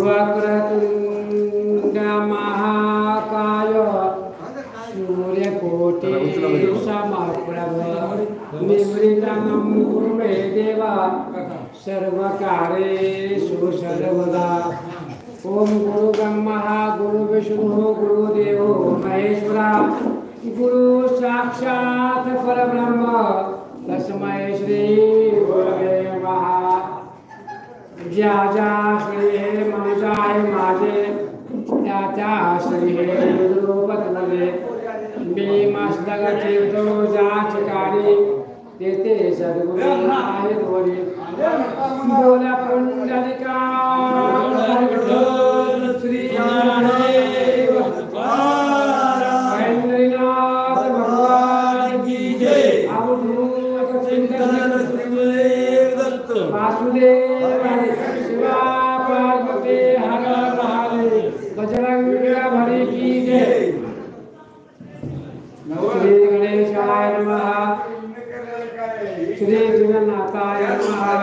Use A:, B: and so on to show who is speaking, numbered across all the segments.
A: वक्रतुंड महाकाय सूर्यकोटि समप्रभ निर्विघ्नं कुरु मे देव सर्वकार्येषु सर्वदा। ओम गुरु ब्रह्मा गुरु विष्णु गुरुदेवो महेश्वरा गुरु साक्षात् परब्रह्म तस्मै श्री गुरवे नमः। ज्या ज्या श्री मनुजाय माझे त्या त्या श्री द्रौपदीमध्ये मी मस्तक ठेवतो ज्या ठिकाणी तेथे सद्गुरू आहेत वरी। बोला पुंडलिका श्री ज्ञानदेव महेंद्रनाथ भगवान की जय। अवधूत चिंतन दत्त वासुदेव शिवा पार्वती हर महादेव बजरंग बली की जय। श्री गणेशाय नमः श्री जगन्नाथाय नमः।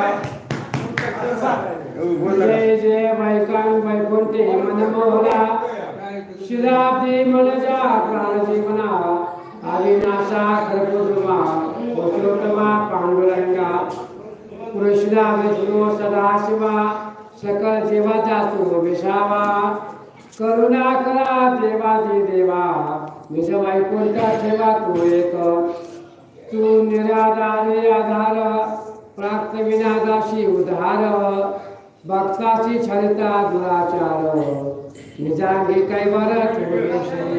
A: जय जय वैकुंठे मनमोहना शिराब्दी मनजा प्राणजीवना अविनाशा कर्पूरमा पुरुषोत्तमा पांडुरंगा कृष्णा विष्णु सदाशिवा सकल जीवाचा तू विसावा करुणा करा देवादी देवा निज वैकुंठ ठेवा तू एक। तू निराधारी आधार प्राप्त विनादाशी उद्धार भक्ताची छरिता दुराचार निजांगी कैवर तुळशी।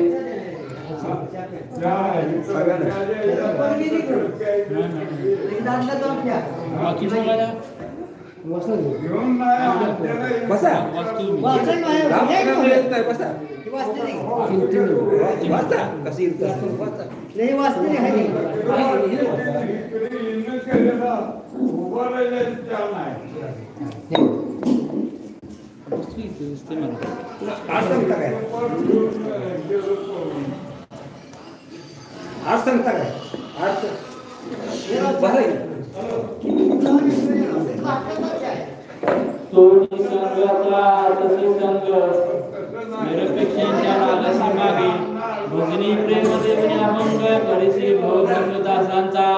A: भजनी प्रेम देवनी अभंग परिसी भवदासांचा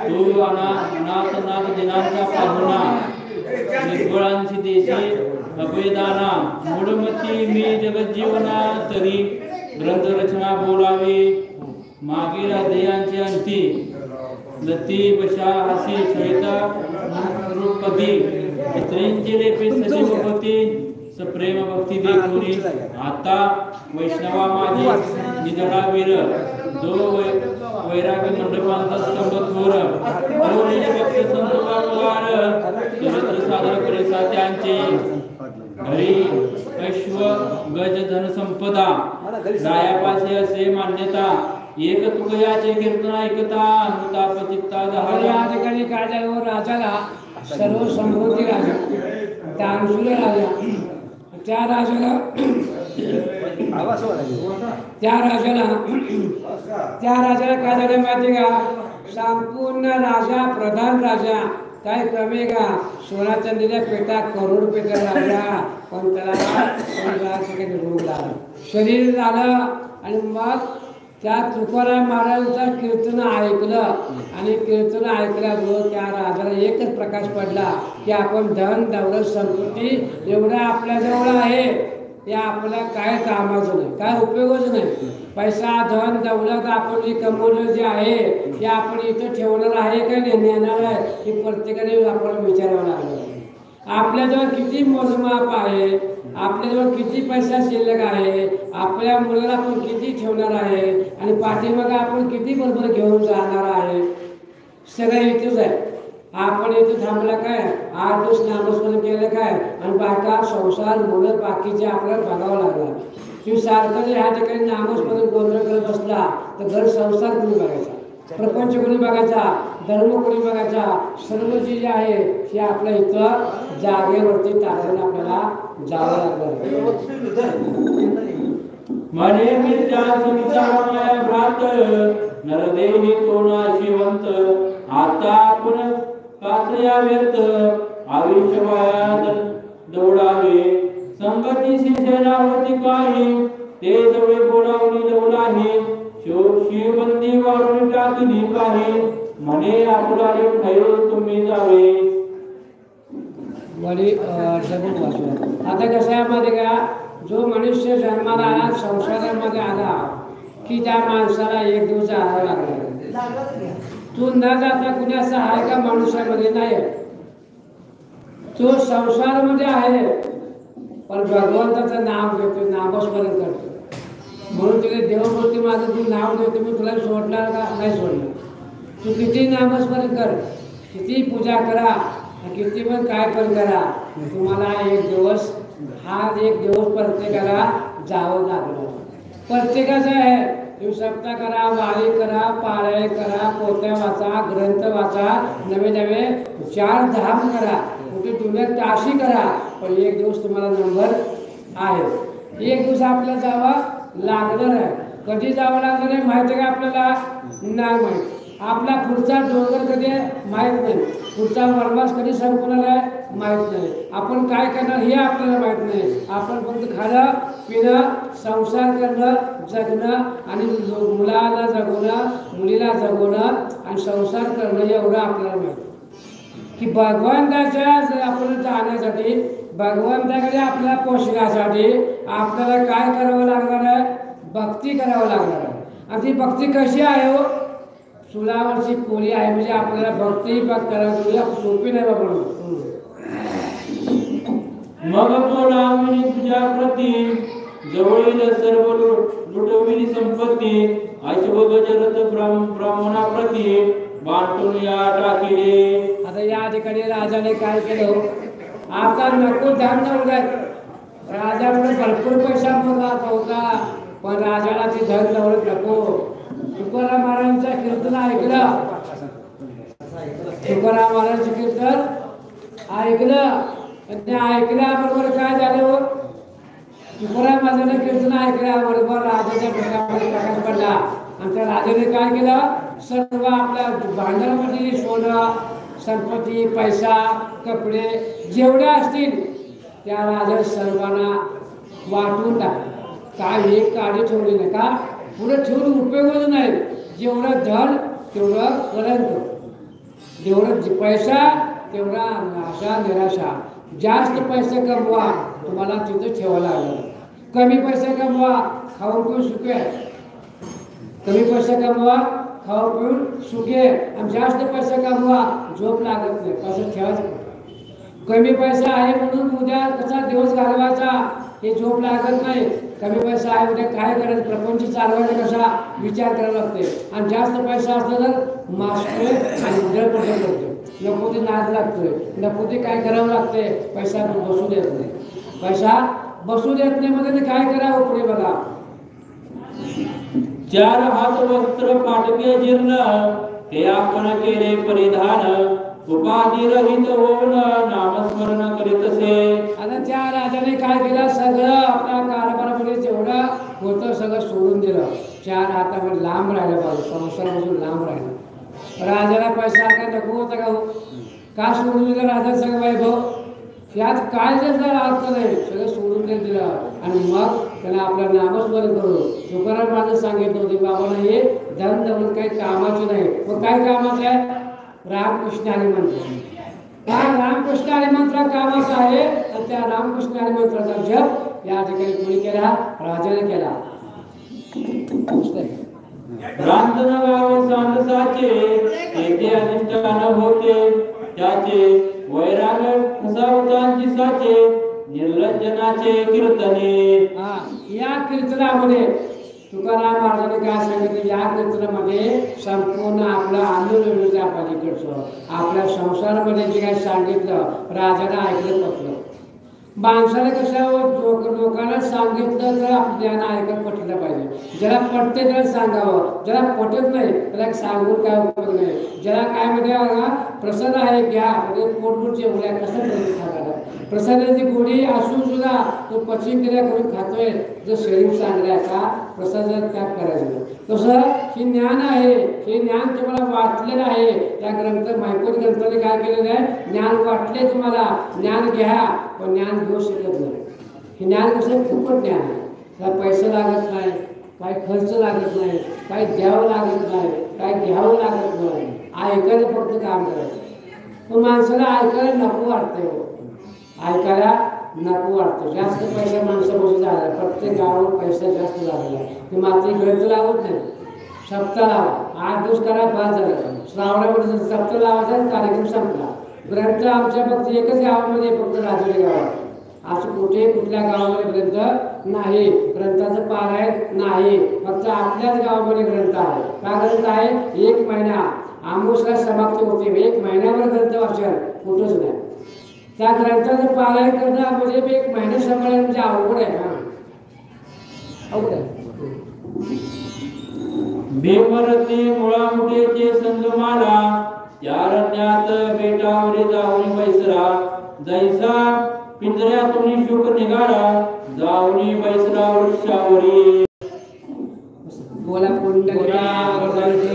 A: तू अनाथ दिनांचा पाहुणा निर्गुणांची देशी अभयदाना मूढमती मी जगज्जीवना तरी ग्रंथरचना बोलावी मागील ध्येयांची अंती लती बशा हसी सहित रूपपती स्त्रींची लेपी सजीवपती सप्रेम भक्ती देखुरी आता वैष्णवा माझी निधडा वीर जो वैराग्य मंडपांचा स्तंभ थोर भक्त संत बाबार चरित्र सादर करे सात्यांचे हरी अश्व गज धन संपदा रायापाशी असे मान्यता एक तुकयाचे कीर्तन ऐकता अनुताप चित्ता दहा या ठिकाणी काळजावर राजाला सर्व समृद्धी राजा तांसुले राजा त्या राजाला काय झालं माहिती का संपूर्ण राजा प्रधान राजा काय कमी का सोळा चांदीच्या पेटा करोड पेटा राजा पण त्याला रोग झाला शरीर झालं आणि मग त्या तुकाराम महाराजांचं कीर्तन ऐकलं आणि कीर्तन ऐकल्यामुळं त्या राजाला एकच प्रकाश पडला की आपण धन दौलत संपत्ती एवढं आपल्याजवळ आहे ते आपल्याला काय कामाचं नाही काय उपयोगच नाही। पैसा धन दौलत आपण जे कमवलं जे आहे ते आपण इथं ठेवणार आहे का नाही नेणार आहे हे प्रत्येकाने आपल्याला विचारावं लागलं। आपल्याजवळ किती मोजमाप आहे आपल्याजवळ किती पैसा शिल्लक आहे आपल्या मुलाला आपण किती ठेवणार आहे आणि पाठीमागे आपण किती बरोबर घेऊन जाणार आहे सगळं इथेच आहे। आपण इथे थांबला काय 8 दिवस नामस्मरण केलं काय आणि बाका संसार मुलं बाकीचे आपल्याला बघावं लागला। तुम्ही सारखं जर ह्या ठिकाणी नामस्मरण गोंधळ करत बसला तर घर संसार कोणी बघायचा प्रपंच कोणी बघायचा धर्म कोणी बघायचा सर्व जे आहे हे आपल्या इथं जागेवरती टाकून आपल्याला जावं लागलं।
B: मने मित्या संसार माया भ्रात नरदेही तोना शिवंत आता आपण काचया व्यर्थ आयुष्य वायात दौडावे संगती सेनावती काही ते जवळ बोलावली दौडाही शिवबंदी वाढून टाकली काही म्हणे आपला ठेव तुम्ही जावे
A: वडी जगून वाचूया. आता कसं आहे माहिती का, जो मनुष्य जन्माला आला संसारामध्ये आला की त्या माणसाला एक दिवस आहार लागला. तू न जाता कुणी असं आहे का मनुष्यामध्ये? नाही. तो संसारामध्ये आहे पण भगवंताचं नाव घेतो, नामस्मरण करतो. म्हणून तिने देव बोलते माझं तू नाव घेतो मी तुला सोडणार का? नाही सोडणार. तू किती नामस्मरण कर, किती पूजा करा, किती पण काय पण करा, तुम्हाला एक दिवस प्रत्येकाला जावं लागलं. प्रत्येकाचं आहे. तुम्ही सप्ताह करा, वारी करा, पारायण करा, पोथ्या वाचा, ग्रंथ वाचा, नवे नवे 4 धाम करा, कुठे दुनियात ताशी करा, पण एक दिवस तुम्हाला नंबर आहे. एक दिवस आपल्याला जावं लागणार आहे. कधी जावं लागणार आहे माहिती आहे का आपल्याला? नाही माहीत. आपला पुढचा डोंगर कधी माहीत नाही, पुढचा वनवास कधी संपणार आहे माहीत नाही, आपण काय करणार हे आपल्याला माहीत नाही. आपण फक्त खाणं पिणं, संसार करणं, जगणं आणि मुलाला जगवणं, मुलीला जगवणं आणि संसार करणं एवढं आपल्याला माहीत की भगवंताच्या आपण जाण्यासाठी, भगवंताकडे आपल्याला पोचण्यासाठी आपल्याला काय करावं लागणार आहे? भक्ती करावं लागणार आहे. आणि ती भक्ती कशी आहे हो? चुलावरची पोळी आहे म्हणजे आपल्याला भक्ती करायला सोपी नाही बाबा.
B: मग बोलाविनी तुझ्या प्रती जवळील सर्व लुटविली संपत्ती ऐशोभ जरत ब्राह्मणाप्रती बांटून या टाकिले.
A: आता या ठिकाणी राजाने काय केलं? आता नको ध्यान नव्हतं. राजाकडे भरपूर पैसा होता पण राजाला ते धन नव्हतं नको. तुकाराम महाराजांचं कीर्तन ऐकलं, तुकाराम महाराजांचं कीर्तन ऐकलं आणि ऐकल्याबरोबर काय झालं? तुकाराम महाराजांचं कीर्तन ऐकल्याबरोबर राजाच्या डोक्यामध्ये प्रकाश पडला आणि त्या राजाने काय केलं? सर्व आपल्या भांडारामध्ये सोनं, संपत्ती, पैसा, कपडे जेवढे असतील त्या राजा सर्वांना वाटून टाकले. काय एक काढी ठेवली नाही का? पुढे ठेवून उपयोगच नाही. जेवढं धन तेवढं कलंक, जेवढं पैसा तेवढा आशा निराशा. जास्त पैसे कमवा तुम्हाला तिथं ठेवायला लागलं, कमी पैसे कमवा खाऊन पिऊन सुखे, कमी पैसे कमवा खाऊन पिऊन सुखे, आणि जास्त पैसे कमवा झोप लागत नाही, पैसे ठेवायचं. कमी पैसा आहे म्हणून उद्या कसा दिवस घालवायचा हे झोप लागत नाही. कमी पैसा आहे उद्या काय करायचं, प्रपंच चालवायचा कसा विचार करायला लागते. आणि जास्त पैसा असला तर मास्टर आणि उद्या पडत करतो, नको ते नाद लागतोय, नको ते काय करावं लागते. पैसा बसू देत नाही, पैसा बसू देत नाही मध्ये काय करावं पुढे बघा.
B: 4 हात वस्त्र पाटके जीर्ण ते आपण केले परिधान उपाधी रहित होऊन नामस्मरण करीतसे.
A: आता त्या राजाने काय केलं? सगळं आपल्या कारभारामध्ये जेवढं होतं सगळं सोडून दिलं. 4 हातामध्ये लांब राहिलं पाहिजे, संसारापासून लांब राहिलं. राजाला पैसा काय नको होता का? का सोडून दिलं राजा सगळं वैभव? यात काय जर अर्थ नाही, सगळं सोडून दिलं. आणि मग त्याला आपलं नामस्मरण करू. तुकाराम महाराज सांगितलं होते बाबांना हे धन दौलत काही कामाचं नाही. मग काय कामाचं आहे? रामकृष्ण हरी मंत्र. हा रामकृष्ण हरी मंत्र कामाचा आहे. आणि त्या रामकृष्ण हरी मंत्राचा जप या ठिकाणी कोणी केला? राजाने केला.
B: रांजण गाव सांडसाचे येथे अधिष्ठान होते त्याचे वैराग फसावतांची साचे निर्लज्जनाचे कीर्तने.
A: या कीर्तनामध्ये तुकाराम महाराजांनी काय सांगितलं? या कीर्तनामध्ये संपूर्ण आपला आंदोलन पलीकडचं आपल्या संसारामध्ये जे काय सांगितलं राजाला ऐकलं पटलं. माणसाला कसं लोकांना सांगितलं तर आपल्याला ऐकत पटलं पाहिजे. ज्याला पटते त्याला सांगावं, ज्याला पटत नाही त्याला सांगून काय उपयोग नाही. ज्याला काय म्हणजे प्रसन्न आहे घ्या, म्हणजे पोटपोट जेवल्या कसं सांगायला प्रसादाची गोडी असून सुद्धा तो पचनक्रिया करून खातोय, जर शरीर चांगलं आहे का प्रसादात त्याग करायचं. तसं हे ज्ञान आहे, हे ज्ञान तुम्हाला वाटलेलं आहे. त्या ग्रंथ मायकोट ग्रंथाने काय केलेलं आहे, ज्ञान वाटले तुम्हाला, ज्ञान घ्या पण ज्ञान घेऊ शकत नाही. हे ज्ञान कसं फुकट ज्ञान आहे, त्याला पैसे लागत नाही, काय खर्च लागत नाही, काय द्यावं लागत नाही, काय घ्यावं लागत नाही, ऐकायला फक्त काम करायचं. पण माणसाला ऐकायला नको वाटतंय, ऐकायला नको वाटतं. जास्त पैसा माणसापासून झाला, प्रत्येक गावावर पैसा जास्त झालेला आहे. ते मात्र ग्रंथ लावत नाही, सप्ताह लावा, 8 दिवस करा, 5 झालं. श्रावणामध्ये सप्ताह लावायचा कार्यक्रम संपला. ग्रंथ आमच्या फक्त एकच गावामध्ये, फक्त राजुरी गावात. असं कुठे कुठल्या गावामध्ये ग्रंथ नाही, ग्रंथाचं पारायण नाही, फक्त आपल्याच गावामध्ये ग्रंथ आहे. का ग्रंथ आहे, 1 महिना आमोशला समाप्ती होते, 1 महिन्यावर ग्रंथ वाचन कुठंच नाही. त्या ग्रंथाचं पारायण करणं म्हणजे 1 महिना सांभाळणं म्हणजे अवघड आहे ना, अवघड आहे.
B: बेमरते मुळामुठेचे संगमाला, त्या रण्यात बेटावरी जाऊन बैसरा, जैसा पिंजऱ्यातून शुक निघाला, जाऊनी बैसरा वृक्षावरी.
A: बोला पुंडलिका भगवान की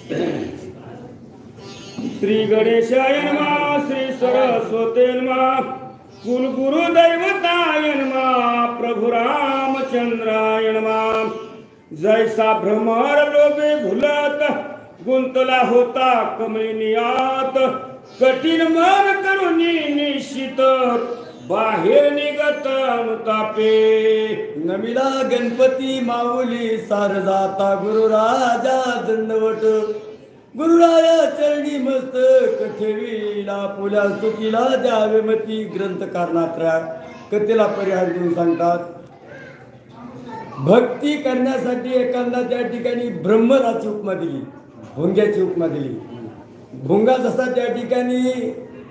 A: जय.
C: श्री गणेशाय नमः, श्री सरस्वते नमः, कुलगुरु दैवताय नमः, प्रभु रामचंद्राय नमः. जैसा भ्रमर लोभे भुलत, गुंतला होता कमळिनियात, कठीण मन करुणी निश्चित, बाहेर निघत अनुतापे.
D: नमिला गणपती माऊली सार जाता, गुरु राजा दंडवट, गुरुराया चरणी मस्तक ठेवीला, पुल्या स्तुतीला द्यावे मती. ग्रंथकारणात्रा कथेला परिहार देऊन सांगतात, भक्ती करण्यासाठी एखादा त्या ठिकाणी ब्रह्मराची उपमा दिली, भुंग्याची उपमा दिली. भुंगा जसा त्या ठिकाणी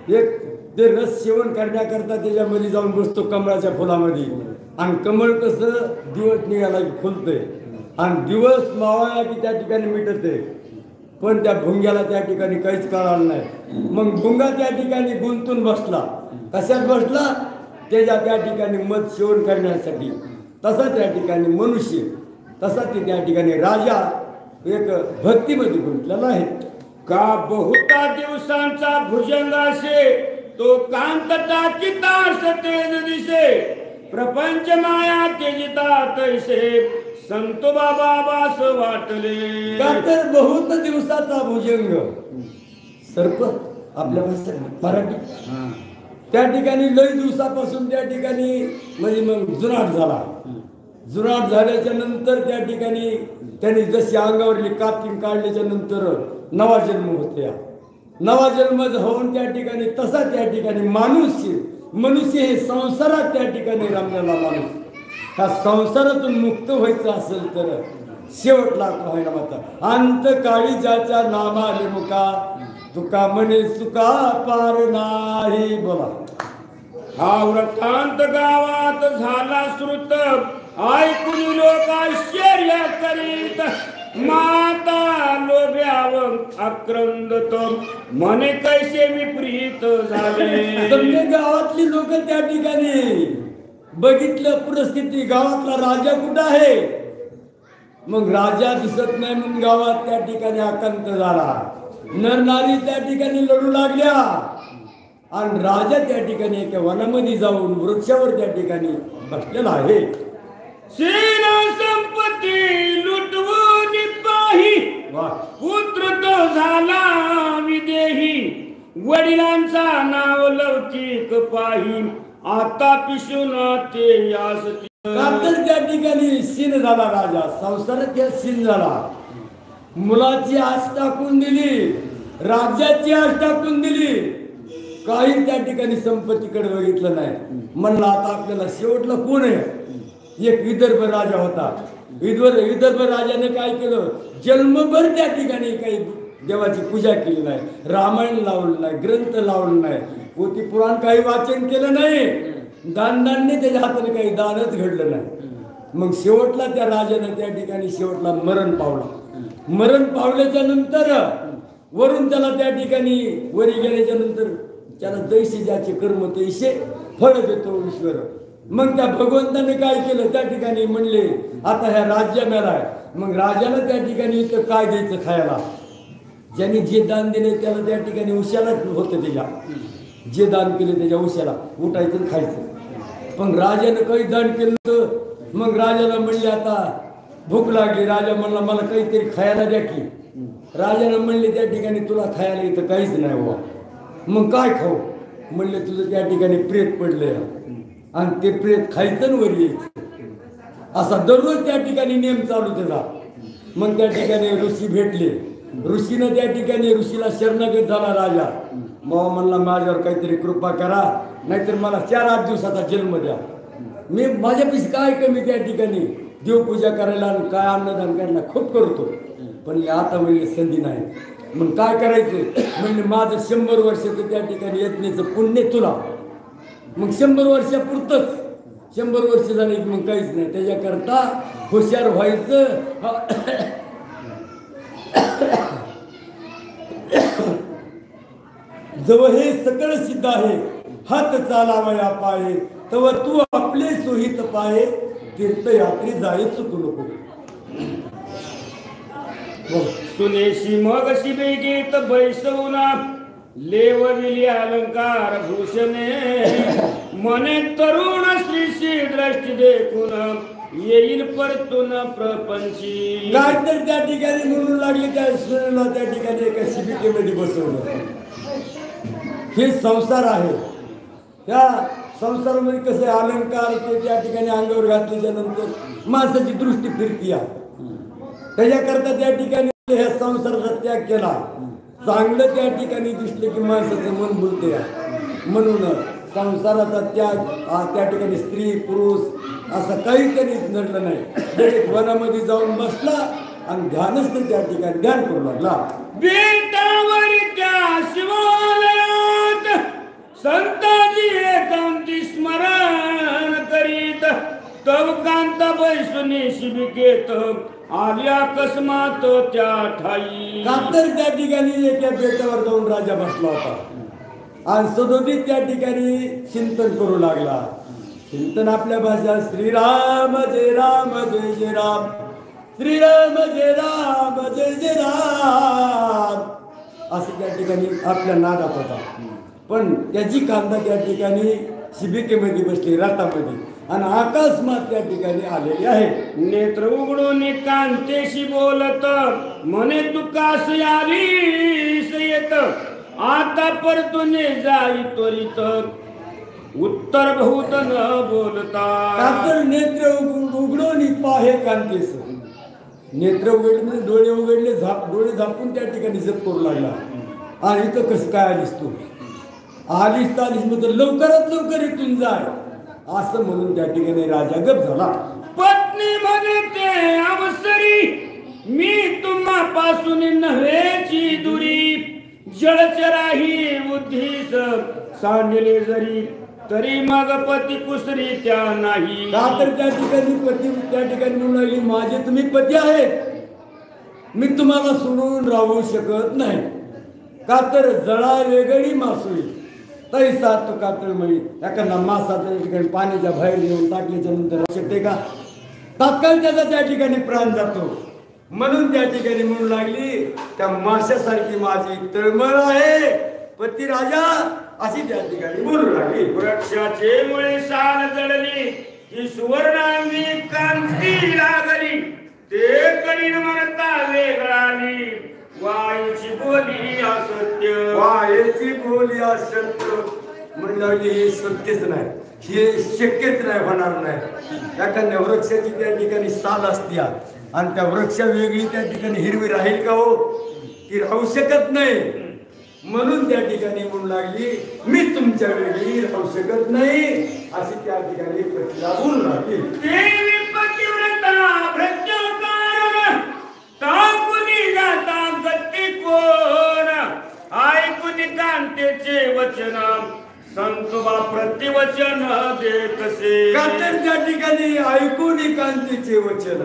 D: एक ते रस सेवन करण्याकरता त्याच्यामध्ये जाऊन बसतो कमळाच्या फुलामध्ये, आणि कमळ कसं दिवस निघाला की फुलतंय, आणि दिवस मावळला की त्या ठिकाणी मिटते. पण त्या भुंग्याला त्या ठिकाणी काहीच कळालं नाही. मग भुंगा त्या ठिकाणी गुंतून बसला. कशात बसला, त्याच्या त्या ठिकाणी मध सेवन करण्यासाठी. तसा त्या ठिकाणी मनुष्य, तसा ते त्या ठिकाणी राजा एक भक्तीमध्ये गुंतलेला आहे.
C: का बहुता दिवसांचा भुजंग असे, तो कांत टाकीतास तेज दिसे, प्रपंच माया तेजिता तैसे, संतो बाबा बास वाटले.
D: का तर बहुत दिवसाचा भुजंग, सर्प आपल्या भाषेत मराठी, त्या ठिकाणी लय दिवसापासून त्या ठिकाणी म्हणजे मग जुनाट झाला. जुनाट झाल्याच्या नंतर त्या ठिकाणी त्यांनी जशी अंगावरली कातीन काढल्याच्या नंतर नवा जन्म होते. नवा जन्म होऊन त्या ठिकाणी तसा त्या ठिकाणी मनुष्य हे संसारात त्या ठिकाणी रमलेला माणूस, ह्या संसारातून मुक्त व्हायचं असेल तर शेवटला व्हायला माता अंत काळी ज्याच्या नामाले मुका, तुका म्हणे सुका पार नाही. बोला.
C: हा वृत्तांत गावात झाला श्रुत, ऐकून लोक आश्चर्य करीत, माता लोभ्याव आक्रंदत, मने कैसे विपरीत झाले.
D: समजे गावातली लोक त्या ठिकाणी बघितलं परिस्थिती, गावातला राजा कुठं आहे, मग राजा दिसत नाही म्हणून गावात त्या ठिकाणी आकांत झाला. नरनारी त्या ठिकाणी लढू लागल्या, आणि राजा त्या ठिकाणी एका वनामध्ये जाऊन वृक्षावर त्या ठिकाणी बसलेला आहे.
C: सेना संपत्ती लुटवून पाही, पुत्र तो झाला विदेही, वडिलांचा नाव लौकिक पाही, आता पिशून ते यास.
D: का तर त्या ठिकाणी सीन झाला राजा, संसारात त्या सीन झाला. मुलाची आस टाकून दिली, राज्याची आस टाकून दिली, काही त्या ठिकाणी संपत्तीकडे बघितलं नाही. म्हणलं आता आपल्याला शेवटला कोण आहे. एक विदर्भ राजा होता, विदर्भ राजाने काय केलं, जन्मभर त्या ठिकाणी काही देवाची पूजा केली नाही, रामायण लावलं नाही, ग्रंथ लावलं नाही, पोथी पुराण काही वाचन केलं नाही, दानदानने त्याच्या हाताने काही दानच घडलं नाही. मग शेवटला त्या राजाने त्या ठिकाणी शेवटला मरण पावला. मरण पावल्याच्या नंतर वरून त्याला त्या ठिकाणी वरी गेल्याच्या नंतर त्याला जैसे ज्याचे कर्म तैसे फळ देतो ईश्वर. मग त्या भगवंताने काय केलं, त्या ठिकाणी म्हणले आता ह्या राज्य मेलाय. मग राजाला त्या ठिकाणी इथं काय द्यायचं खायला, ज्याने जे दान दिले त्याला त्या ठिकाणी उशालाच होतं, त्याच्या जे दान केले त्याच्या उशाला उठायचं खायचं. पण राजानं काही दान केलं तर मग राजाला म्हणले आता भूक लागली. राजा म्हणला मला काहीतरी खायला द्या की. राजानं म्हणले त्या ठिकाणी तुला खायला इथं काहीच नाही बाबा. मग काय खाऊ म्हणले, तुझं त्या ठिकाणी प्रेत पडलंय आणि ते प्रेत खायचं आणि वर यायचं. असा दररोज त्या ठिकाणी नियम चालू त्याचा. मग त्या ठिकाणी ऋषी भेटले. ऋषीनं त्या ठिकाणी ऋषीला शरणागत झाला राजा. मग म्हणला माझ्यावर काहीतरी कृपा करा, नाहीतर मला 4-8 दिवसाचा जन्म द्या. मी माझ्यापेक्षा काय कमी त्या ठिकाणी देवपूजा करायला आणि काय अन्नदान करायला खूप करतो, पण आता म्हणले संधी नाही. मग काय करायचं म्हणले, माझं 100 वर्षाचं त्या ठिकाणी यज्ञेचं पुण्य तुला. मग 100 वर्षापुरतंच, 100 वर्ष झाली की मग काहीच नाही. त्याच्याकरता हुशार व्हायचं. जव हे सकळ सिद्ध आहे, हात चालावया पाये, तव तू आपले सोहित पाये, तीर्थयात्री जाय चुकू नको.
C: सुनेशी मग शिबे गीत बैसवूना, लेवविली अलंकार भूषणे, मने तरुण श्रीशी दृष्टी देखून, येईल परतून प्रपंची.
D: काय तर त्या ठिकाणी म्हणून लागले, त्या सुनेला त्या ठिकाणी एका शिबिकेमध्ये बसवलं. हे संसार आहे, त्या संसारामध्ये कसे अलंकार ते त्या ठिकाणी अंगावर घातल्याच्या नंतर माणसाची दृष्टी फिरती आहे. त्याच्याकरता त्या ठिकाणी ह्या संसाराचा त्याग केला. चांगलं त्या ठिकाणी दिसलं की माणसाचं मन बोलते. म्हणून संसाराचा त्याग त्या ठिकाणी स्त्री पुरुष असं काही त्यांनी नडलं नाही. डायरेक्ट वनामध्ये जाऊन बसला आणि ध्यानच त्या ठिकाणी ध्यान करू लागला.
C: बेटावर त्या शिवालयात संताजी एकांती स्मरण करीत, तव कांता बैसुनी शिबिकेत, आली अकस्मात त्या ठाई.
D: कातर त्या ठिकाणी एका बेटावर जाऊन राजा बसला होता आणि सदोदित त्या ठिकाणी चिंतन करू लागला. चिंतन आपल्या भाषा श्रीराम जय राम जय जय राम, श्रीराम जय राम जय जय राम असं त्या ठिकाणी आपल्या नादात होता. पण त्याची कांदा त्या ठिकाणी शिबिकेमध्ये बसली रातामध्ये आणि अकस्मात त्या ठिकाणी आलेली आहे.
C: नेत्र उघडून कांतेशी बोलत, मने तू कास आलीस येत, आता परतूने जाई त्वरित, उत्तर बहुत न बोलता.
D: कातर नेत्र उघडून पाहे कांतेस. नेत्र उघडले, डोळे उघडले, डोळे झापून त्या ठिकाणी जप करू लागला. आणि इथं कसं काय आलीस तू, आलीस तर आलीस मग लवकरात लवकर इथून जाय असं म्हणून त्या ठिकाणी राजा गप झाला.
C: पत्नी म्हणते अवसरी, मी तुम्हापासून नव्हेची दुरी, जळचराही बुद्धीस सांडले जरी, तरी मग पती कुसरी त्या नाही.
D: का तर त्या ठिकाणी पती त्या ठिकाणी म्हणून लागली, माझे तुम्ही पती आहेत, मी तुम्हाला सोडून राहू शकत नाही. का तर जळा वेगळी मासोळी तैसा तो कातळ मळी. एखादा मासा त्या ठिकाणी पाण्याच्या बाहेर येऊन टाकल्याच्या नंतर शकते का, तात्काळ त्याचा त्या ठिकाणी प्राण जातो. म्हणून त्या ठिकाणी म्हणून लागली, त्या माशासारखी माझी तळमळ आहे पती राजा अशी त्या ठिकाणी बोलू लागली.
C: वृक्षाचे मुळे साल जळली, ही सुवर्णांगी कांती लागली, ते करीन म्हणता वेगळाली, वायूची बोली असत्य.
D: वायूची बोली असत्य म्हणलं हे सत्यच नाही, हे शक्यच नाही, होणार नाही. एखाद्या वृक्षाची त्या ठिकाणी साल असते आणि त्या वृक्ष वेगळी त्या ठिकाणी हिरवी राहील का हो, ती राहू शकत नाही. म्हणून त्या ठिकाणी म्हणू लागली, मी तुमच्या वेगळी राहू शकत नाही अशी त्या ठिकाणी पतीला बोलू लागली.
C: देवी पतिव्रता भ्रत्य संतोबा प्रतिवचन देतसे.
D: का तर त्या ठिकाणी ऐकून एकांतीचे वचन.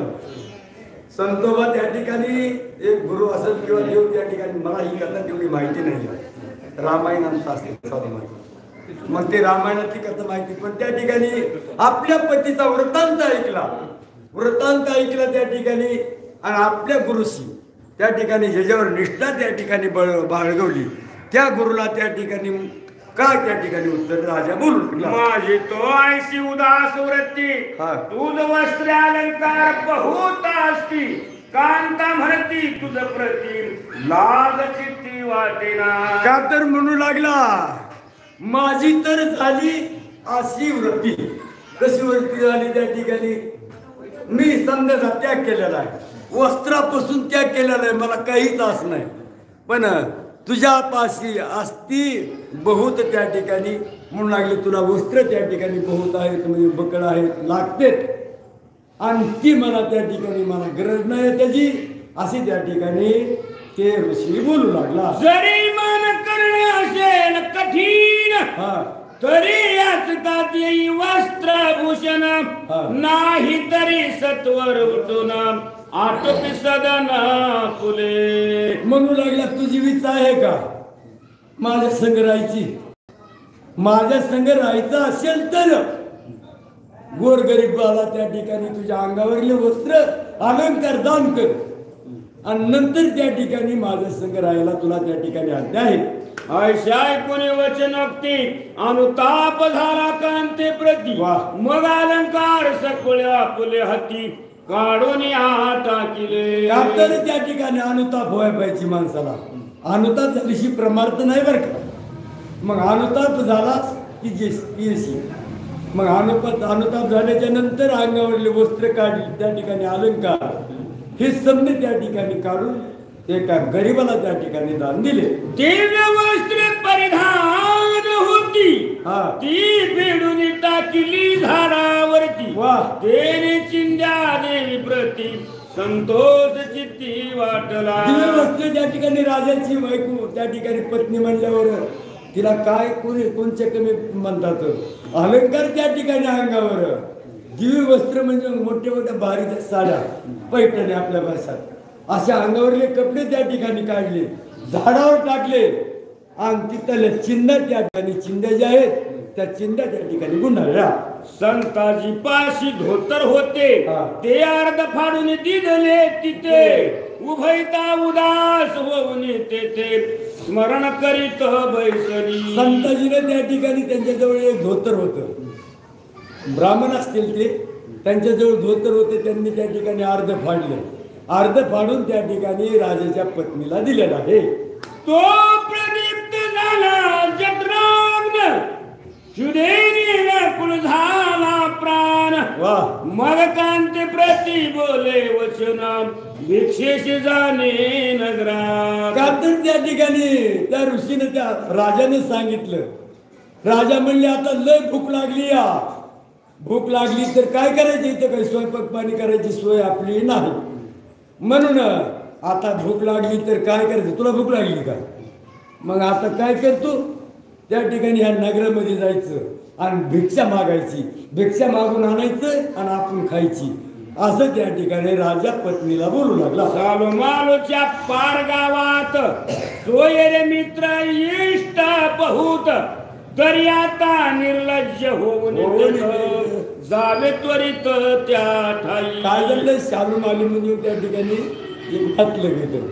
D: संतोबा त्या ठिकाणी एक गुरु असेल किंवा देव त्या ठिकाणी, मला ही कथा तेवढी माहिती नाही. रामायणाचं असते सॉरी माहिती, मग ते रामायणाची कथा माहिती. पण त्या ठिकाणी आपल्या पतीचा वृत्तांत ऐकला, वृत्तांत ऐकला त्या ठिकाणी, आणि आपल्या गुरुशी त्या ठिकाणी ज्याच्यावर निष्ठा त्या ठिकाणी बाळगवली त्या गुरुला त्या ठिकाणी काय त्या ठिकाणी उत्तर राजा बोलून
C: माझी तो ऐशी उदास वृत्ती
D: हा.
C: तुझ वस्त्र अलंकार बहुत असती कांता म्हणती तुझ प्रती लाग चित्ती वाटेना.
D: का तर म्हणू लागला माझी तर झाली अशी वृत्ती. कशी वृत्ती झाली त्या ठिकाणी, मी समजा त्याग केलेला आहे, वस्त्रापासून त्याग केलेला आहे, मला काहीच आस नाही, पण तुझ्या पाशी असती बहुत त्या ठिकाणी. म्हणून लागले तुला वस्त्र त्या ठिकाणी बहुत आहेत, म्हणजे बकड आहेत लागते, आणि ती मला त्या ठिकाणी मला गरज नाही त्याची, अशी त्या ठिकाणी ते ऋषी बोलू लागला.
C: जरी मन कर्ण असेल कठीण
D: हा
C: तरी याच देई वस्त्रभूषण नाही तरी सत्वर उठून आटोपी सदन फुले.
D: म्हणू लागला तुझी इच्छा आहे का माझ्या संग राहायची, माझ्या संग राहायचं असेल तर गोरगरीब बाला त्या ठिकाणी तुझ्या अंगावरले वस्त्र अलंकार दान कर, आणि नंतर त्या ठिकाणी माझ्या संग राहायला तुला त्या ठिकाणी आज्ञा आहे.
C: ऐशा कोणी वचन अगती अनुताप झाला कांते प्रती.
D: वाह.
C: मग अलंकार सकुळ्या फुले हाती काढून टाकिले.
D: का तर त्या ठिकाणी अनुताप व्हायला पाहिजे माणसाला. अनुताप झाल्याशी प्रमार्थ नाही बरं का. मग अनुताप झालाच की येशी, मग अनुताप झाल्याच्या नंतर अंगावरले वस्त्र काढले त्या ठिकाणी अलंकार हे समजे त्या ठिकाणी काढून एका गरीबाला त्या ठिकाणी दान दिले.
C: दिव्य वस्त्र परिधान होती
D: हा.
C: ती फेडून टाकली झाडावरती.
D: वाह.
C: तेने चिंध्या देवी प्रती संतोष चित्ती वाटला.
D: दिव्य वस्त्र त्या ठिकाणी राजाची बायको त्या ठिकाणी पत्नी म्हणल्यावर तिला काय कोणचे कमी म्हणतात, अलंकार त्या ठिकाणी अंगावर. दिव्य वस्त्र म्हणजे मोठ्या मोठ्या भारीच्या साड्या पैठणी आपल्या भाषात, अशा अंगावरले कपडे त्या ठिकाणी काढले, झाडावर टाकले, आणि तिथल्या चिंध्या त्या ठिकाणी चिंध्या ज्या आहेत त्या चिंध्या त्या ठिकाणी गुंडाळल्या.
C: संताजी पाशी धोतर होते
D: हा.
C: ते अर्ध फाडून दिले तिथे उभयता उदास होऊन तेथे स्मरण करीत बैसली.
D: संताजीने त्या ठिकाणी त्यांच्याजवळ एक धोतर होतं, ब्राह्मण असतील ते, त्यांच्याजवळ धोतर होते, त्यांनी त्या ठिकाणी अर्ध फाडलं, अर्ध फाडून त्या ठिकाणी राजाच्या पत्नीला दिलेला आहे.
C: तो प्रदीप्त झाला जठराग्न सुदेनी व्याकुळ झाला प्राण.
D: वाह.
C: मग कांते प्रती बोले वचन भिक्षेशी जाणे नगरा.
D: का तर त्या ठिकाणी त्या ऋषीने त्या राजाने सांगितलं, राजा म्हणले आता लय भूक लागली, या भूक लागली तर काय करायचं, इथं काही स्वयंपाक पाणी करायची सोय आपली नाही, म्हणून आता भूक लागली तर काय करायचं, तुला भूक लागली का, मग आता काय करतो, त्या ठिकाणी ह्या नगरामध्ये जायचं आणि भिक्षा मागायची, भिक्षा मागून आणायचं आणि आपण खायची, असं त्या ठिकाणी राजा पत्नीला बोलू लागला.
C: चालो मालोच्या पार गावात सोयरे मित्र इष्ट बहुत तरी आता निर्लज्ज होऊन जावे त्वरित त्या ठाई.
D: काय झालं, शालू माली म्हणजे त्या ठिकाणी एक नातलं गेलं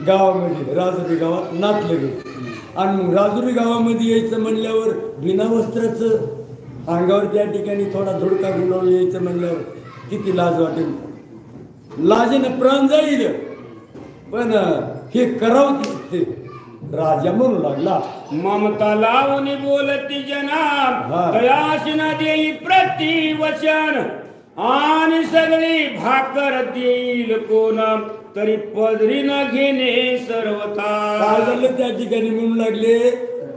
D: गावामध्ये, राजुरी गावात नातलं गेलं, आणि मग राजुरी गावामध्ये यायचं म्हणल्यावर बिना वस्त्राचं अंगावर त्या ठिकाणी थोडा धुडका गुलावून यायचं म्हणल्यावर किती लाज वाटेल, लाजेनं प्राण जाईल, पण हे करावं ते राजा म्हणू लागला.
C: ममता लावून बोलती जनाब
D: हा.
C: तयाशी न देई प्रतिवचन आणि सगळी भाकर देईल कोण तरी पदरी न घेणे सर्वथा.
D: काय झालं त्या ठिकाणी म्हणू लागले,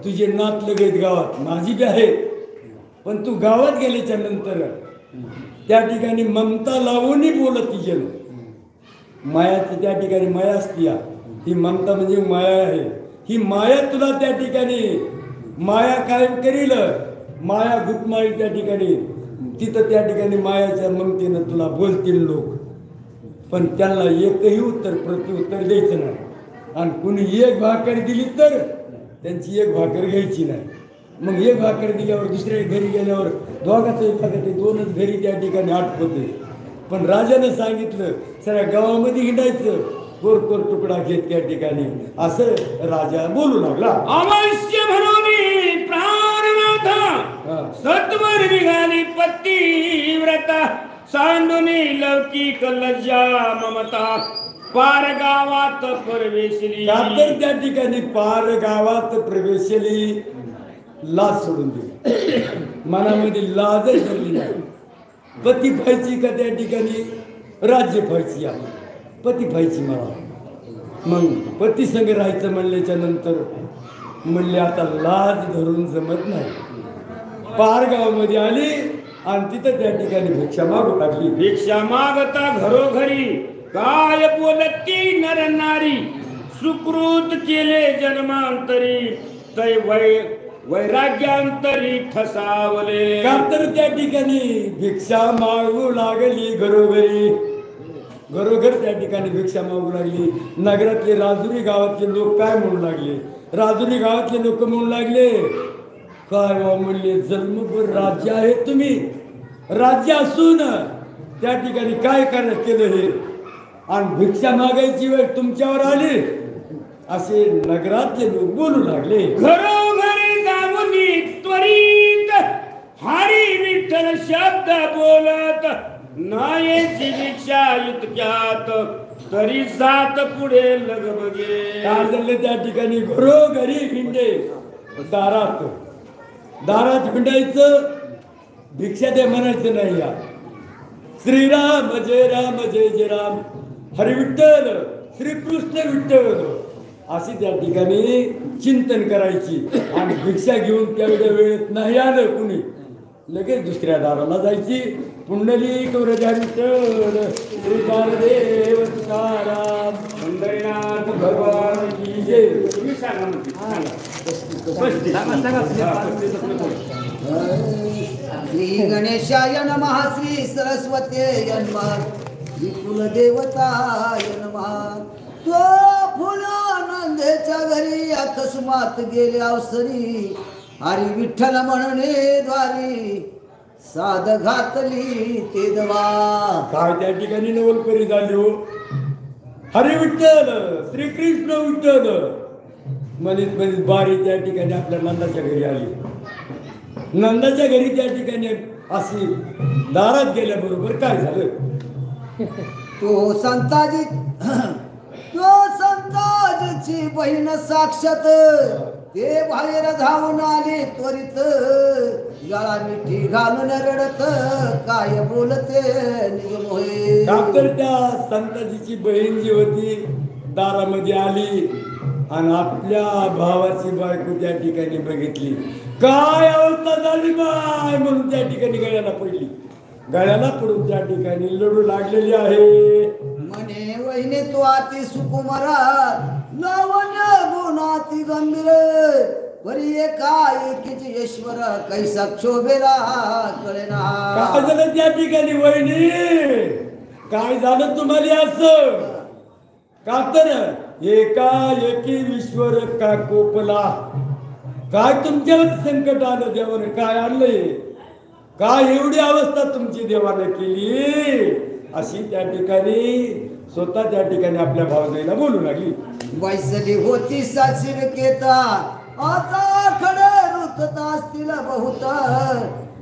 D: तुझे नात लगेच गावात, माझी बी आहे, पण तू गावात गेल्याच्या नंतर त्या ठिकाणी ममता लावूनही बोलत तिचे मायाचं त्या ठिकाणी माया असती, ही ममता म्हणजे माया आहे, ही माया तुला त्या ठिकाणी माया काय करील, माया गुटमाळी त्या ठिकाणी, तिथं त्या ठिकाणी मायाच्या ममतेनं तुला बोलतील लोक, पण त्यांना एकही उत्तर प्रत्युत्तर द्यायचं नाही. आणि कुणी एक भाकर दिली तर त्यांची एक भाकर घ्यायची नाही. मग एक भाकर दिल्यावर दुसऱ्या घरी गेल्यावर दोघांचं एक भाकर, दोनच घरी त्या ठिकाणी आटपते. पण राजानं सांगितलं सगळ्या गावामध्ये हिंडायचं, कोर तुकडा घेत त्या ठिकाणी, असं राजा बोलू लागला.
C: अवश्य म्हणून प्राणनाथ सत्वर निघाली पतिव्रता, सांडुनी लौकिक लज्जा ममता, पार गावात प्रवेशली.
D: तर त्या ठिकाणी पार गावात प्रवेशली, लाज सोडून दिली. मनामध्ये लाजच धरली नाही. पती पाहायची का त्या ठिकाणी राज्य पाहायची, पती पाहायची मला. मग पती संग राहायचं म्हणल्याच्या नंतर म्हणले आता लाज धरून जमत नाही. पारगावमध्ये आली आणि तिथं त्या ठिकाणी भिक्षा मागू लागली.
C: भिक्षा मागता घरोघरी काय बोलती नर नारी, सुकृत केले जन्मांतरी तै वैराग्यांतरी ठसावले.
D: का तर त्या ठिकाणी भिक्षा मागू लागली घरोघरी, घरोघर त्या ठिकाणी भिक्षा मागू लागली. नगरातले राजुरी गावातले लोक काय म्हणू लागले, राजुरी गावातले लोक म्हणू लागले काय म्हणले, जन्मभर राज्य आहे तुम्ही, राज्य असून त्या ठिकाणी काय केलं हे, आणि भिक्षा मागायची वेळ तुमच्यावर आली, असे नगरातले लोक बोलू लागले.
C: घरोघरी जाऊन त्वरित हरी विठ्ठल शब्द बोलत, नायची भिक्षा इतक्यात तरी जात पुढे लगबगे.
D: काय झालं त्या ठिकाणी घरोघरी हिंडे, दारात हिंडायचं, भिक्षा दे म्हणायचं नाही. या श्रीराम जय राम जय जय राम, हरी विठ्ठल श्रीकृष्ण विठ्ठल, अशी त्या ठिकाणी चिंतन करायची. आणि भिक्षा घेऊन तेवढ्या वेळेत नाही आलं कुणी, लगेच दुसऱ्या दाराला जायची. पुंडलिक व्रजा विठ्ठल श्री देव तुकाराम, पंढरीनाथ भगवान की जय.
C: तुम्ही सांगा
E: श्री गणेशाय नमः, श्री सरस्वती नमः, श्री कुलदेवताय नमः. तो फुला नंदेच्या घरी अकस्मात गेले अवसरी, हरी विठ्ठल म्हणणे द्वारी साध घातली ते दवा.
D: काय त्या ठिकाणी नवलपरी झाली हो. हरी विठ्ठल श्रीकृष्ण विठ्ठल म्हणत बारी त्या ठिकाणी आपल्या नंदाच्या घरी आली. नंदाच्या घरी त्या ठिकाणी अशी दारात गेल्याबरोबर काय झालं,
E: तो संताजीची बहीण साक्षात, ते बाहेर धावून आले त्वरित, गळा मिठी घालून रडत काय बोलते निगमोहे.
D: डॉक्टर त्या संताजीची बहीण जी होती दारामध्ये आली आणि आपल्या भावाची बायको त्या ठिकाणी बघितली. काय अवस्था झाली बाय म्हणून त्या ठिकाणी गळ्याला पडली. गळ्याला पडून त्या ठिकाणी लढू लागलेली आहे.
E: म्हणे वहिने तो अति सुकुमारा, लावण्य गुणाती गंभीर, परी एकाएकीची ईश्वर कैसा क्षोभेला कळेना.
D: काय झालं त्या ठिकाणी वहिनी, काय झालं तुम्हाला असं, का तर एकाएकी ईश्वर का कोपला. काय तुमच्यावर संकट आलं देवाने, काय आणलंय, काय एवढी अवस्था तुमची देवाने केली, अशी त्या ठिकाणी स्वतः त्या ठिकाणी आपल्या भावजाईला बोलू लागली.
E: वैसली होती साशिरकेता, आता खडे रुतत असतील बहुत,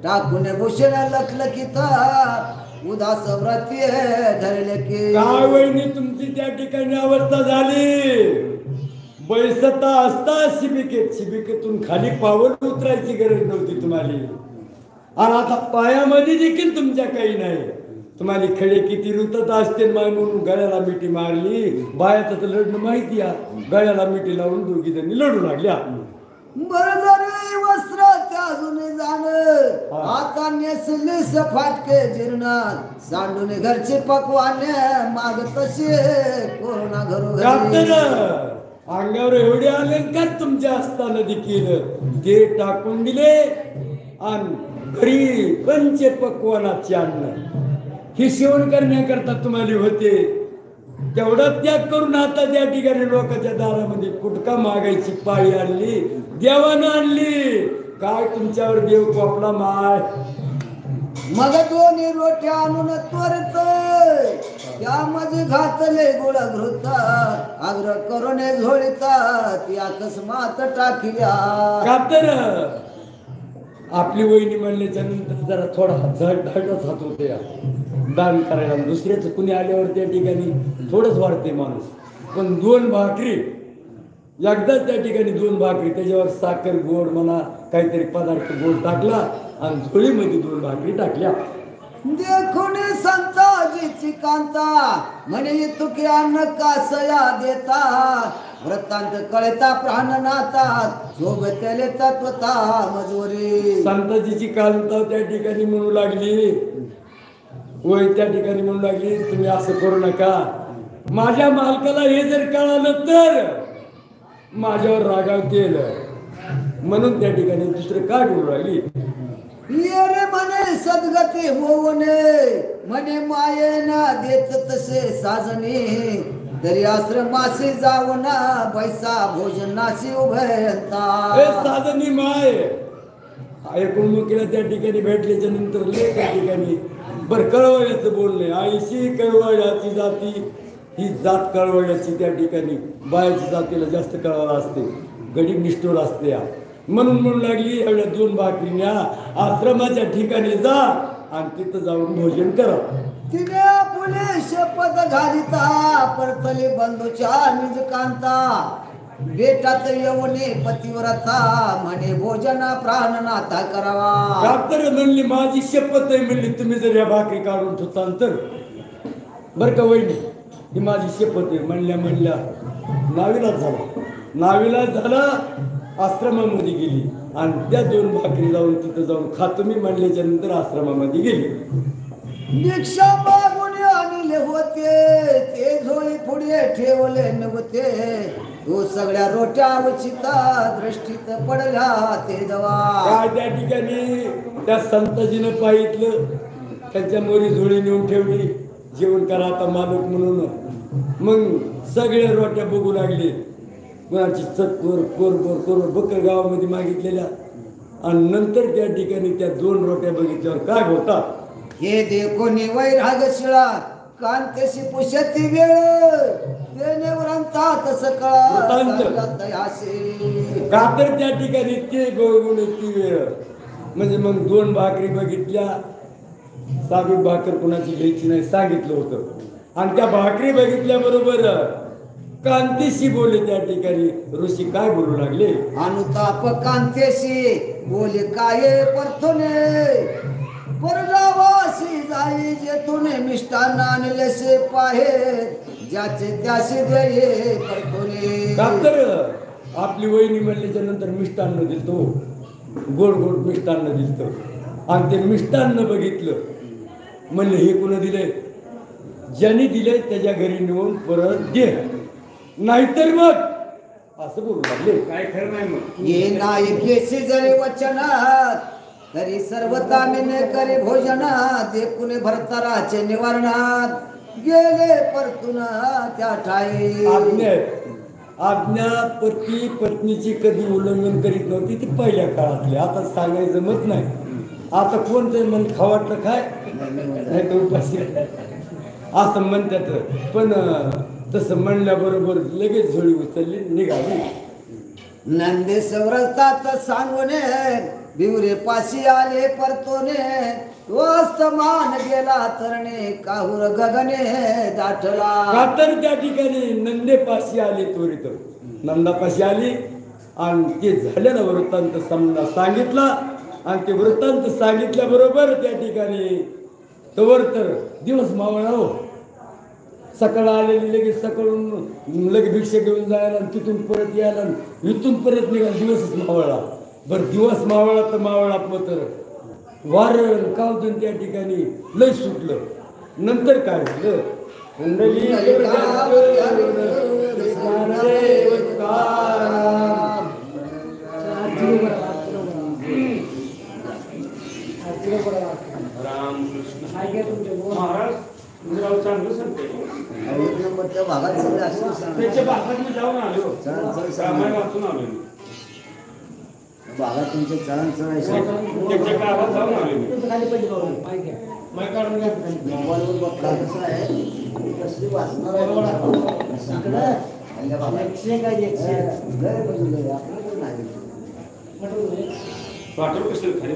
E: टाकून भूषण लखलखिता, उदास व्रती धरले की.
D: काय वहिनी तुमची त्या ठिकाणी अवस्था झाली, बैसता असता शिबिकेतून खाली पावलं उतरायची गरज नव्हती तुम्हाला. आणि आता पायामध्ये देखील तुमच्या काही नाही. तुम्हाला खडे किती रुतत असते माय म्हणून गळ्याला मिठी मारली. बायाचं तर लढणं माहिती आहे, गळ्याला मिठी लावून दोघी जणी लढू लागल्या.
E: बरजरी वस्त्र त्याजून जाण, आता नेसले सफाटके जीर्ण, सांडून घरचे पकवान माग तसे कोरोना घरोघरी.
D: अंगावर एवढे आले का तुमच्या असताना देखील ते टाकून दिले आणि घरी पंचपक्वानाचे अन्न हे सेवन करण्याकरता तुम्हाला होते. तेवढा त्याग करून आता त्या ठिकाणी लोकांच्या दारामध्ये कुटका मागायची पाळी आणली, देवानं आणली. काय तुमच्यावर देव कोपला माय.
E: मग दोन्ही रोट्या आणून त्वरित त्यामध्ये घातले गोळा घृता आग्रह करूने झोळीतात या अकस्मात टाकिल्या.
D: का तर आपली वहिनी म्हणल्याच्या नंतर जरा थोडा धाडच हात होते दान करायला. दुसऱ्याचं कुणी आल्यावर त्या ठिकाणी थोडंच वाढते माणूस. पण 2 भाकरी एकदाच त्या ठिकाणी 2 भाकरी त्याच्यावर साखर गोड म्हणा काहीतरी पदार्थ गोड टाकला आणि झोळीमध्ये 2 भाकरी टाकल्या.
E: देखून संताजीची कांता म्हणे तुके अन्न कासया देता व्रतांत कळता प्राणनाथा शोभतेले तत्वता मजोरी.
D: संताजीची कांता त्या ठिकाणी म्हणू लागली, वय त्या ठिकाणी म्हणू लागली तुम्ही असं करू नका. माझ्या मालकाला हे जर कळालं तर माझ्यावर रागावतील म्हणून त्या ठिकाणी दुसरं काय बोलू लागली.
E: ये रे म्हणे सद्गती होऊ नये म्हणे मायेना देत तसे साजने तरी आश्रमाशी जाऊ ना पैसा भोजनाशी उभयता.
D: हे साधनी माय एकूणमुखीला त्या ठिकाणी भेटल्याच्या नंतर लय त्या ठिकाणी बर कळवळ्याचं बोलणे. आईशी कळवळ्याची जाती ही जात कळवळ्याची त्या ठिकाणी बायाच्या जातीला जास्त कळवळा असते, गडीब निष्ठूर असते. म्हणून म्हणू लागली एवढ्या 2 भाकरी न्या आश्रमाच्या ठिकाणी जा आणि तिथं जाऊन भोजन करा.
E: तिने फुले शपथ घालिता परतली बंधूच्या निज कांता बेटात येऊने पतिव्रता म्हणे भोजना प्राणनाथा करावा.
D: डॉक्टर म्हणली माझी शपथ आहे म्हणली तुम्ही जर या भाकरी काढून ठेवता तर बरं का वहिनी ही माझी शपथ आहे म्हणल्या नावीलाज झाला आश्रमामध्ये गेली आणि त्या 2 भाकरी जाऊन तिथं जाऊन खातो मी म्हणल्याच्या नंतर आश्रमामध्ये गेली.
E: दीक्षा मागून आणले होते ते झोळी पुढे ठेवले नव्हते तो सगळ्या रोट्या उचिता दृष्टीत पडल्या ते दवा.
D: काय त्या ठिकाणी त्या संताजीनं पाहितलं त्यांच्या मोरी झोळी नेऊन ठेवली जेवण करा आता मालक म्हणून. मग सगळ्या रोट्या बघू लागले कोणाची चटकोर कोरभर बकर गावामध्ये मागितलेल्या आणि नंतर त्या ठिकाणी त्या 2 रोट्या बघितल्यावर काय होता.
E: हे देखोनी वैराग शिळा कांतेशी पुषती वेळ तेने व्रंतात सकळा
D: का तर त्या ठिकाणी ते बघून ती वेळ म्हणजे मग 2 भाकरी बघितल्या 6 भाकर कोणाची घ्यायची नाही सांगितलं होतं आणि त्या भाकरी बघितल्याबरोबर कांतेशी बोलले. त्या ठिकाणी ऋषी काय बोलू लागले.
E: अनुताप कांतेशी बोले काय परथोने परगावासी जाई जेथुने मिष्टान आणलेसे पाहे ज्याचे त्याशी द्याये परथोने.
D: डॉक्टर आपली वहिनी म्हणल्याच्या नंतर मिष्टान्न दिलतो गोड गोड मिष्टान्न दिलतो आणि ते मिष्टान्न बघितलं म्हणले हे कुणा दिले ज्यांनी दिले त्याच्या घरी नेऊन परत दे नाहीतर मग असं बोलू लागले.
C: काय खरं नाही मग.
E: ये नायकेशी जरी वचनात तरी सर्वतामिने करी भोजनात एकूणे भरताराचे निवारणात गेले परतून त्या ठाई.
D: आज्ञा पती पत्नीची कधी उल्लंघन करीत नव्हती ती पहिल्या काळातली. आता सांगायचं जमत नाही. आता कोणतं मन खावाटलं काय नाही तर उपाशी असं म्हणतात. पण तसं म्हणल्याबरोबर लगेच झोळी उचलली निघाली.
E: नंदेश व्रतात सांगूने बिवरे पाशी आले परतोने मान गेला तरणे काहुर गगने दाटला.
D: का तर त्या ठिकाणी नंदेपाशी आली त्वरित नंदापाशी आली आणि ते झालेला वृत्तांत समजा सांगितला आणि ते वृत्तांत सांगितल्याबरोबर त्या ठिकाणी तवर तर दिवस मावळा हो. सकाळ आलेली लगेच सकाळून लगेच भिक्षा घेऊन जायला आणि तिथून परत यायला इथून परत निघाला दिवसच मावळा. बरं दिवस मावळा तर मावळा तर वारण कावतून त्या ठिकाणी लय सुटलं. नंतर काय झालं कुंडली
C: रामकृष्ण
A: ऐका तुमचे बोल.
C: महाराज तुमचं चांगलं सांगते
E: एक नंबरच्या भागात सगळे असे
C: त्याच्या भागात मी जाऊन आलो
E: चढ
C: रामायण वाचून आलो मी
E: भागात तुमचे चढण चढायचे
C: त्याच्या गावात जाऊन आलो मी
A: ऐका.
E: मोबाईलवर बघता कसं आहे कसली वाचणार आहे सगळं आणि बाबा लय बघितलंय आपल्याकडे नाही
C: पाठव कसं खाली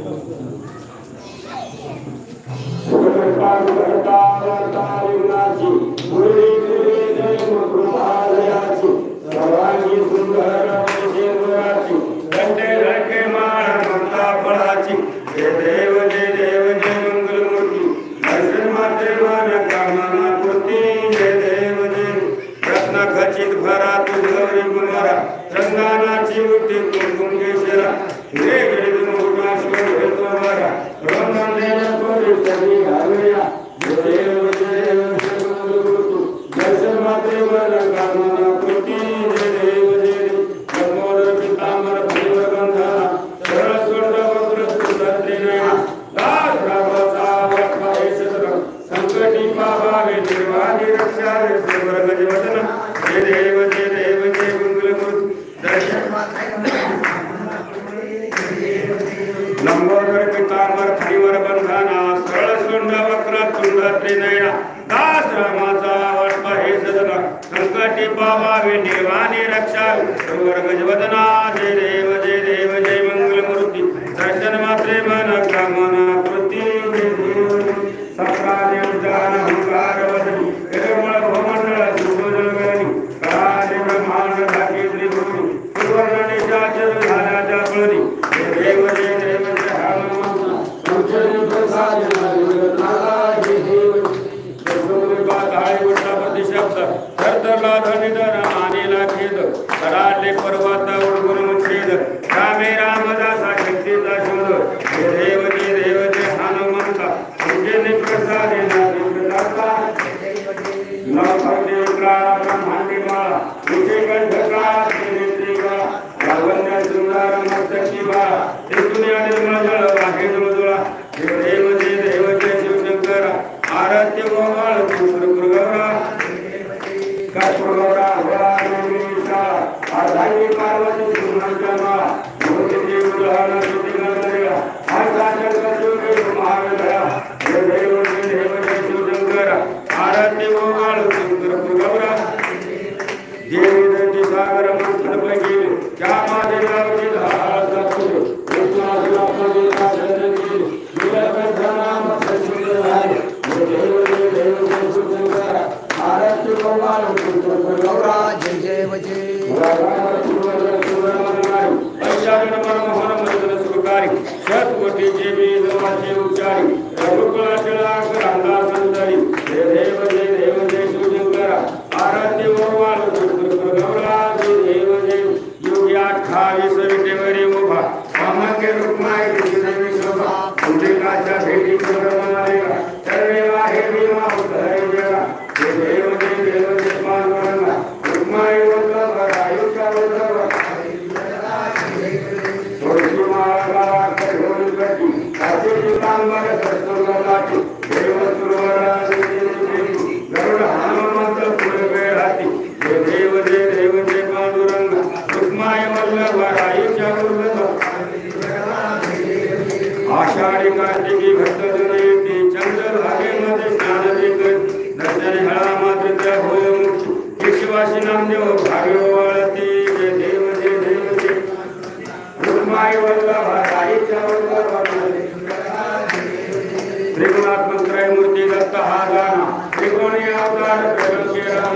C: लंबोदर पितांबर फणीवर बंधना सरळ सोंड वक्र तुंड त्रिनयना दास रामाचा वाटपा हे सदना संकटी पावावे निर्वाणी रक्षा सर्वर गजवदना जय देव जय देव जय मंगल मूर्ती दर्शन मात्रे मन कामना कृती जय देव सकाळे उदान हुंकार वदनी केवळ भवमंडळ सुभोजन गणी काले ब्रह्मांड धाके त्रिभुवनी सुवर्णने चाचर झाल्याच्या फळनी जय देव जय देव जय हनुमान तुझे प्रसाद नारायण जय देव शब्द धरधरला धनिधर मानेला खेद कराडले पर्वत उडगुण छेद रामे रामदासा शक्तीचा शोध जय देव जय हनुमंता तुझे प्रसादे नाथा नवभद्रे ब्रह्मांडी माळा तुझे कंठका त्रिनेत्रिका लावण्य सुंदर मस्तकी बाळा ते दुनिया निर्मळ जळ वाहे जुळजुळा जय देव जय शिवशंकरा आराध्य गोपाळ गुरुगौरा कर्पूरगौरा हुळा आधारी पार्वती सुमंतमा मोदी गुरुहर सुतिगंधरा आशा शंकर जोगी महाविद्या जय देव जय शिवशंकरा आराध्य गोपाळ गुरुगौरा देवी दंडी सागर मंथन पैकी क्या माझे गावची धारा सत्य कृष्णाला पवित्र चंद्रगिरी निरंजनाम सत्य आहे
E: जय जय
C: आषाढी कार्तिकी भक्तजनयती चंद्रभागेमध्ये स्नान देत दर्शने हळा मातृत्या होय मुक्ती विश्वासी नामदेव भाग्य वळती जय देव जय रुक्माई वल्लभा राईच्या त्रिगुणात्मक त्रयमूर्ती दत्त हा गाना त्रिगुणी अवतार प्रकट केला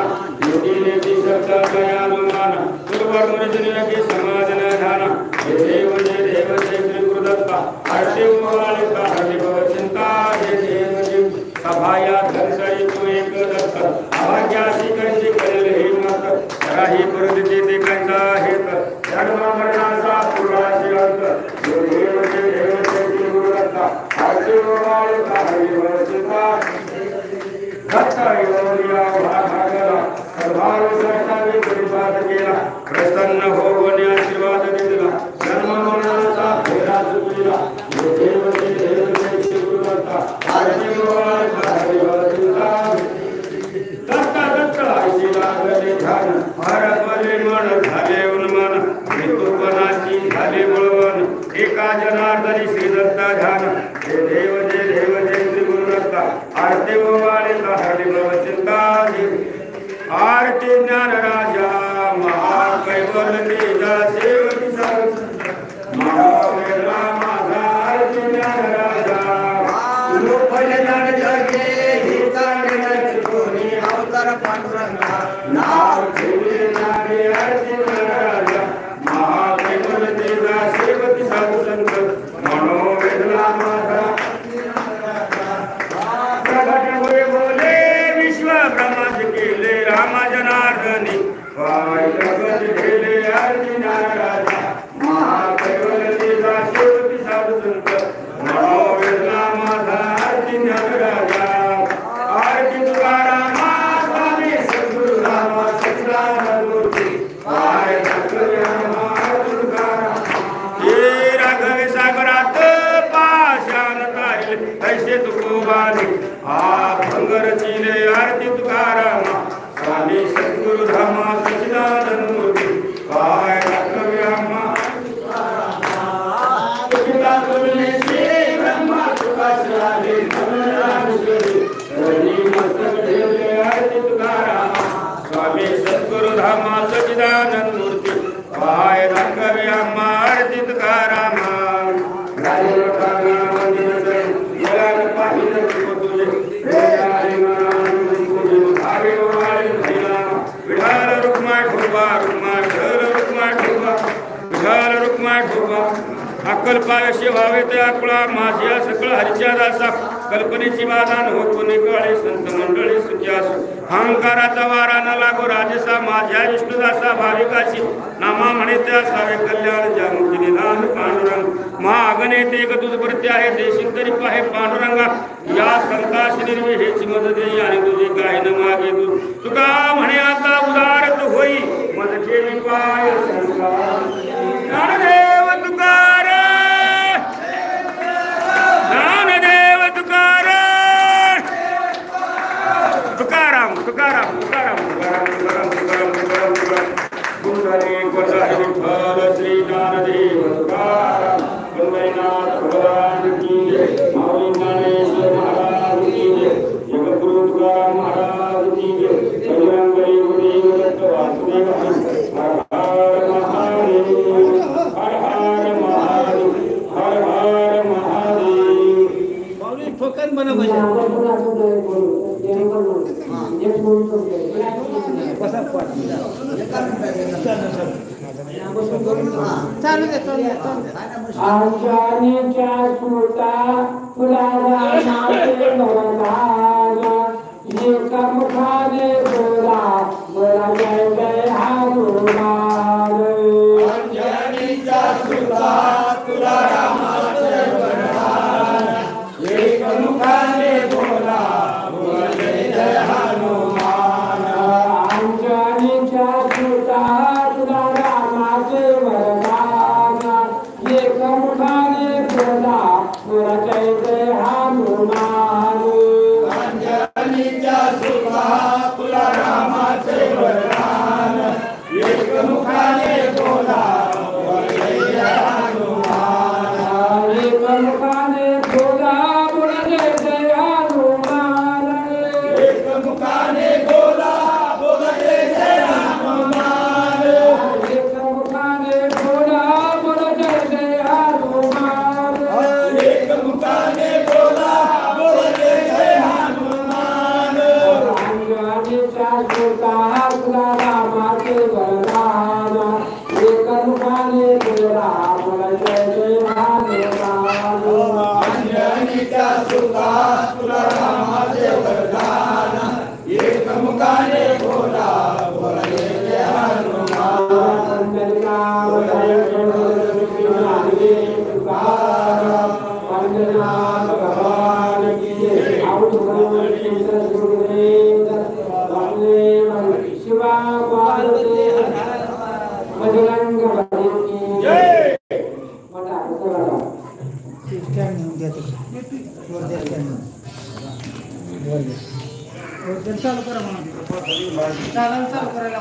C: योगीने ती सत्ता दयालुमाना पूर्वर मुनिजनकी समाजन ध्याना जय देव जय श्री गुरुदत्ता हरते उमालिका हरि भव चिंता जय देव सभाया धनसरी तू एक दत्त अभाग्यासी कैसी करेल हिम्मत राही प्रदिती ते कैसा हेत जन्म मरणाचा पुराशी अंत जय देव जय श्री गुरुदत्ता हरते उमालिका हरि भव चिंता दत्त योगिया भागला सर्वांग सर्वांनी परिपात केला प्रसन्न होऊन आशीर्वाद दिला जन्म मरणाचा फेरा चुकला जय देव जय आरती गोवाळे हरली चिंता आरती ज्ञान राजा महाकैवल तेजा सेवकी महावेला माझा आरती ज्ञान राजा
E: अवतार पांडुरंगा नाव
C: ठेवले नारे आरती ज्ञान राजा महाकैवल तेजा सेवकी साधू संत मनोवेला माझा प्रगट होय बोले विश्व ब्रह्मांड केले राम जनार्दनी पाय जगत केले आरती ज्ञान राजा महाकैवल तेजा सेवकी साधू संत मनोवेला माझा आरती ज्ञान राजा आरती तुकाराम स्वामी सद्गुरु राम सच्चिदानंद मूर्ती पाय जगत आरती तुकाराम हे राघवे सागरात पाषाण ताईल ऐसे तुकोबानी भंगर चिले आरती तुकाराम स्वामी सद्गुरु धाम सच्चिदानंद मूर्ती पाय राघवे आम्हा पिता तुलने से ब्रह्मा तुकाश्राले धनुराश्वरी रणी मस्तक ठेवले आरती तुकाराम स्वामी सद्गुरु धाम सच्चिदानंद मूर्ती पाय राघवे आम्हा आरती तुकाराम राजे लोकांना मंदिर जय येळान पाहिलं तुझे हरे मान तुझे भावे वाळे धैला विठाल रुक्मा ठोबा रुक्मा ठर रुक्मा ठोबा विठाल रुक्मा ठोबा अक्कलपायशी व्हावे ते आकुळा माझ्या सकळ हरिच्या दासा कल्पनेची बाधा न हो कोणी काळे संत मंडळी सुख्यासु अहंकाराचा वारा न लागो राजसा माझ्या विष्णुदासा भाविकाची नामा म्हणे त्या सावे कल्याण जामुक्ती निधान पांडुरंग महागणेत एक तुझ प्रत्य आहे देशिक तरी पाहे पांडुरंगा या संताश निर्विहेची मद देई आणि तुझे काही न मागे तुका म्हणे आता उदारत होई मद ठेवी पाय ज्ञानदेव तुकार ज्ञानदेव तुकार तुकाराम तुकाराम तुकाराम तुकाराम तुकाराम तुकाराम तुकाराम तुकाराम गुरुहरी गोसाई विठ्ठल श्री ज्ञानदेव तुकाराम गंगैनाथ भगवान की जय माऊली ज्ञानेश्वर महाराज की जय जगद्गुरु तुकाराम महाराज की जय बजरंगबली गुरुदेव दत्त वासुदेव हर हर महादेव हर हर महादेव हर हर महादेव
E: ठोकन बनव
A: आचार्याच्या सुता तुला रामाचे भरताना एका मुखाने बोला बोला जय जय हनुमान
E: अंजनीचा सुता तुला रामाचे वरदान एक मुखाने बोला बोला जय जय हनुमान
A: अंजनीच्या सुता तुला रामाचे वरदान एक मुखाने बोला बोला जय जय हनुमान
E: अंजनीचा सुता तुला रामाचे वरदान एक मुखाने बोला बोला जय जय हनुमान
A: एक मुखाने बोला बोला जय जय हनुमान
E: एक मुखाने बोला बोला जय जय हनुमान
A: एक मुखाने बोला बोला जय जय हनुमान
E: एक मुखाने बोला बोला जय जय हनुमान
A: अंजनीच्या सुता तुला रामाचे वरदान एक मुखाने बोला बोला जय जय हनुमान
E: अंजनीचा सुता तुला रामाचे वरदान एक मुखाने बोला बोला जय जय
F: चालू करा म्हणून चालू करायला